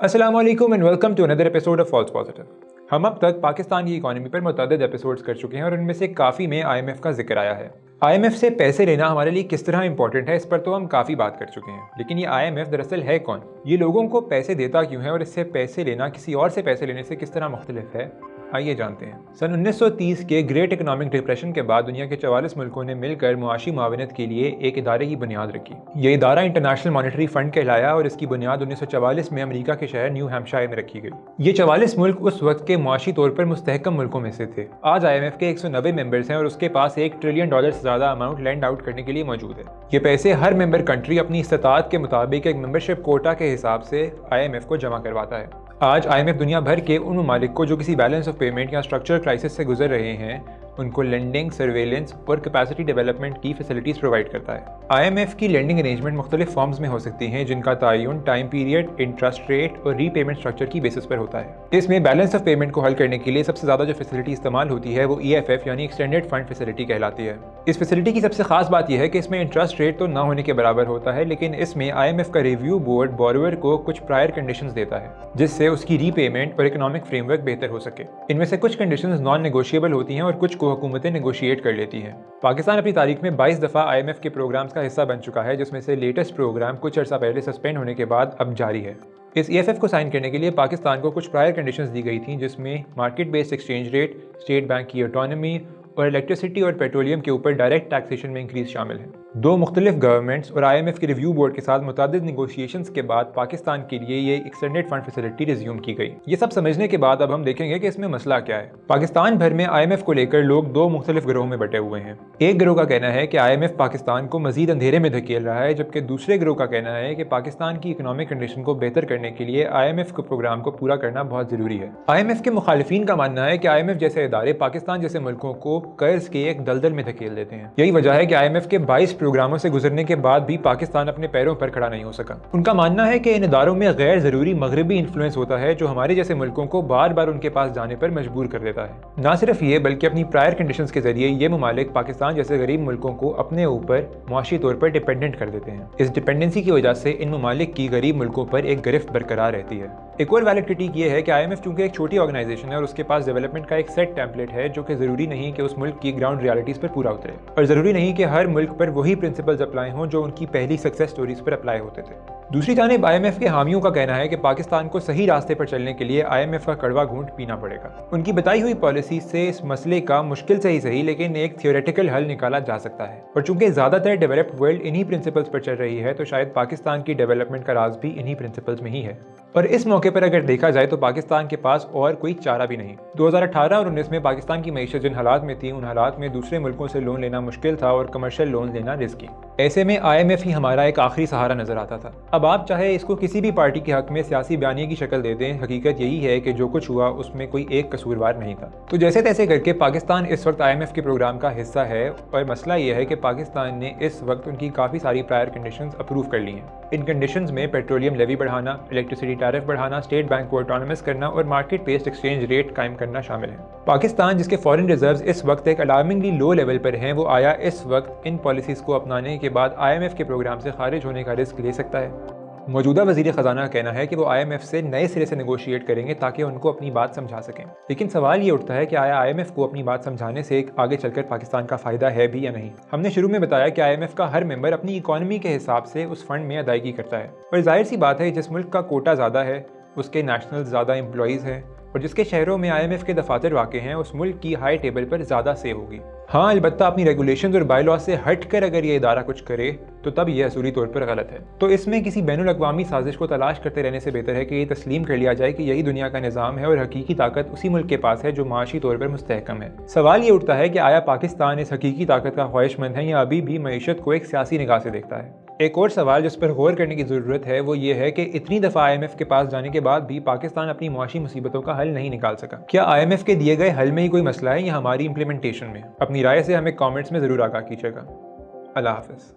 अस्सलाम वालेकुम and welcome to another episode of false positive. हम अब तक पाकिस्तान की इकॉनमी पर मुतअद्दिद एपिसोड्स कर चुके हैं और उनमें से काफ़ी में आईएमएफ का जिक्र आया है। आईएमएफ से पैसे लेना हमारे लिए किस तरह इंपॉर्टेंट है, इस पर तो हम काफ़ी बात कर चुके हैं, लेकिन ये आईएमएफ दरअसल है कौन? ये लोगों को पैसे देता क्यों है और इससे पैसे लेना किसी और से पैसे लेने से किस तरह मुख्तलिफ है, आइए जानते हैं। सन 1930 के ग्रेट इकोनॉमिक डिप्रेशन के बाद दुनिया के 44 मुल्कों ने मिलकर मुआशी मुआवनत के लिए एक इदारे की बुनियाद रखी। ये इदारा इंटरनेशनल मॉनेटरी फंड कहलाया और इसकी बुनियाद 1944 में अमेरिका के शहर न्यू हैम्पशायर में रखी गई। ये 44 मुल्क उस वक्त के मुआशी तौर पर मुस्तहकम मुल्कों में से थे। आज आईएमएफ के 190 मेंबर्स हैं और उसके पास $1 ट्रिलियन से ज़्यादा अमाउंट लैंड आउट करने के लिए मौजूद है। ये पैसे हर मेंबर कंट्री अपनी इस्तात के मुताबिक एक मेंबरशिप कोटा के हिसाब से आईएमएफ को जमा करवाता है। आज आईएमएफ दुनिया भर के उन ममालिक को जो किसी बैलेंस ऑफ पेमेंट या स्ट्रक्चरल क्राइसिस से गुजर रहे हैं उनको लेंडिंग, सर्वेलेंस और कैपेसिटी डेवलपमेंट की फैसिलिटीज़ प्रोवाइड करता है। आईएमएफ की लेंडिंग अरेंजमेंट मुख्तलिफ फॉर्म्स में हो सकती हैं, जिनका तयन टाइम पीरियड, इंटरेस्ट रेट और रीपेमेंट स्ट्रक्चर की बेसिस पर होता है। इसमें बैलेंस ऑफ पेमेंट को हल करने के लिए सबसे ज़्यादा जो फैसिलिटी इस्तेमाल होती है वो EFF यानी एक्सटेंडेड फंड फैसिलिटी कहलाती है। इस फैसिलिटी की सबसे खास बात यह है कि इसमें इंटरेस्ट रेट तो ना होने के बराबर होता है, लेकिन इसमें आईएमएफ का रिव्यू बोर्ड बोरोवर को कुछ प्रायर कंडीशंस देता है जिससे उसकी रीपेमेंट और इकोनॉमिक फ्रेमवर्क बेहतर हो सके। इनमें से कुछ कंडीशंस नॉन नेगोशिएबल होती हैं और कुछ को हुकूमतें नेगोशिएट कर लेती हैं। पाकिस्तान अपनी तारीख में 22 दफ़ा आईएमएफ के प्रोग्राम्स का हिस्सा बन चुका है, जिसमें से लेटेस्ट प्रोग्राम कुछ अर्सा पहले सस्पेंड होने के बाद अब जारी है। इस EFF को साइन करने के लिए पाकिस्तान को कुछ प्रायर कंडीशंस दी गई थी, जिसमें market based exchange rate, state bank की ऑटोनॉमी और इलेक्ट्रिसिटी और पेट्रोलियम के ऊपर डायरेक्ट टैक्सेशन में इंक्रीज शामिल है। दो मुख्तलिफ गवर्नमेंट्स और आईएमएफ के रिव्यू बोर्ड के साथ मुतअद्दिद नेगोशिएशंस के बाद पाकिस्तान के लिए ये एक्सटेंडेड फंड फैसिलिटी रिज्यूम की गई। ये सब समझने के बाद अब हम देखेंगे कि इसमें मसला क्या है। पाकिस्तान भर में आईएमएफ को लेकर लोग दो मुख्तलिफ गिरोह में बटे हुए हैं। एक गिरोह का कहना है कि आईएमएफ पाकिस्तान को मजीद अंधेरे में धकेल रहा है, जबकि दूसरे गिरोह का कहना है कि पाकिस्तान की इकोनॉमिक कंडीशन को बेहतर करने के लिए आईएमएफ के प्रोग्राम को पूरा करना बहुत जरूरी है। आईएमएफ के मुखालिफिन का मानना है कि आईएमएफ जैसे इदारे पाकिस्तान जैसे मुल्कों को कर्ज के एक दलदल में धकेल देते हैं। यही वजह है कि आईएमएफ के 22 प्रोग्रामों से गुजरने के बाद भी पाकिस्तान अपने पैरों पर खड़ा नहीं हो सका। उनका मानना है कि इन इदारों में गैर जरूरी मगरबी इन्फ्लुएंस होता है जो हमारे जैसे मुल्कों को बार बार उनके पास जाने पर मजबूर कर देता है। ना सिर्फ ये बल्कि अपनी प्रायर कंडीशंस के जरिए ये ममालिक पाकिस्तान जैसे गरीब मुल्कों को अपने ऊपर मुआशी तौर पर डिपेंडेंट कर देते हैं। इस डिपेंडेंसी की वजह से इन ममालिक की गरीब मुल्कों पर एक गिरफ्त बरकरार रहती है। एक और वैलिड क्रिटिक ये है कि आईएमएफ चूंकि एक छोटी ऑर्गेनाइजेशन है और उसके पास डेवलपमेंट का एक सेट टेम्पलेट है जो कि जरूरी नहीं कि उस मुल्क की ग्राउंड रियलिटीज पर पूरा उतरे, और जरूरी नहीं कि हर मुल्क पर वही प्रिंसिपल्स अप्लाई हों जो उनकी पहली सक्सेस स्टोरीज पर अप्लाई होते थे। दूसरी जानिब आईएमएफ के हामियों का कहना है कि पाकिस्तान को सही रास्ते पर चलने के लिए आईएमएफ का कड़वा घूंट पीना पड़ेगा। उनकी बताई हुई पॉलिसी से इस मसले का मुश्किल से ही सही लेकिन एक थियोरेटिकल हल निकाला जा सकता है, और चूंकि ज्यादातर डेवलप्ड वर्ल्ड इन्हीं प्रिंसिपल्स पर चल रही है तो शायद पाकिस्तान की डेवलपमेंट का राज भी इन्हीं प्रिंसिपल्स में ही है। और इस मौके पर अगर देखा जाए तो पाकिस्तान के पास और कोई चारा भी नहीं। 2018 और 19 में पाकिस्तान की मईशत जिन हालात में थी, उन हालात में दूसरे मुल्कों से लोन लेना मुश्किल था और कमर्शियल लोन लेना रिस्की। ऐसे में आईएमएफ ही हमारा एक आखिरी सहारा नजर आता था। अब आप चाहे इसको किसी भी पार्टी के हक में सियासी बयानी की शक्ल दे दें, हकीकत यही है कि जो कुछ हुआ उसमें कोई एक कसूरवार नहीं था। तो जैसे तैसे करके पाकिस्तान इस वक्त आईएमएफ के प्रोग्राम का हिस्सा है, और मसला यह है कि पाकिस्तान ने इस वक्त उनकी काफ़ी सारी प्रायर कंडीशंस अप्रूव कर ली हैं। इन कंडीशंस में पेट्रोलियम लेवी बढ़ाना, इलेक्ट्रिसिटी टैरिफ बढ़ाना, स्टेट बैंक को ऑटोनमस करना और मार्केट बेस्ड एक्सचेंज रेट कायम करना शामिल है। पाकिस्तान जिसके फॉरेन रिजर्व्स इस वक्त एक अलार्मिंगली लो लेवल पर हैं, वो आया इस वक्त इन पॉलिसीज़ को अपनाने के बाद आईएमएफ के प्रोग्राम से खारिज होने का रिस्क ले सकता है? मौजूदा वज़ीर ख़जाना का कहना है कि वो आईएमएफ से नए सिरे से नेगोशिएट करेंगे ताकि उनको अपनी बात समझा सकें। लेकिन सवाल ये उठता है कि आया आईएमएफ को अपनी बात समझाने से आगे चलकर पाकिस्तान का फ़ायदा है भी या नहीं। हमने शुरू में बताया कि आईएमएफ का हर मेंबर अपनी इकॉनमी के हिसाब से उस फंड में अदायगी करता है, और जाहिर सी बात है जिस मुल्क का कोटा ज़्यादा है उसके नेशनल ज़्यादा एम्प्लॉइज़ हैं, और जिसके शहरों में आईएमएफ के दफातर वाक़ हैं उस मुल्क की हाई टेबल पर ज़्यादा से होगी। हाँ, अलबत्ता अपनी रेगुलेशंस और बाय लॉ से हट कर अगर ये इदारा कुछ करे तो तब यह असूली तौर पर गलत है। तो इसमें किसी बैनुल अक़वामी साजिश को तलाश करते रहने से बेहतर है कि ये तस्लीम कर लिया जाए कि यही दुनिया का निज़ाम है और हकीकी ताकत उसी मुल्क के पास है जो माशी तौर पर मुस्तहकम है। सवाल ये उठता है कि आया पाकिस्तान इस हकीकी ताकत का ख्वाहिशमंद है या अभी भी मईशत को एक सियासी निगाह से देखता है? एक और सवाल जिस पर गौर करने की ज़रूरत है वो ये है कि इतनी दफ़ा आईएमएफ के पास जाने के बाद भी पाकिस्तान अपनी मुआशी मुसीबतों का हल नहीं निकाल सका। क्या आईएमएफ के दिए गए हल में ही कोई मसला है या हमारी इंप्लीमेंटेशन में? अपनी राय से हमें कमेंट्स में ज़रूर आगाह कीजिएगा। अल्लाह हाफ़िज़।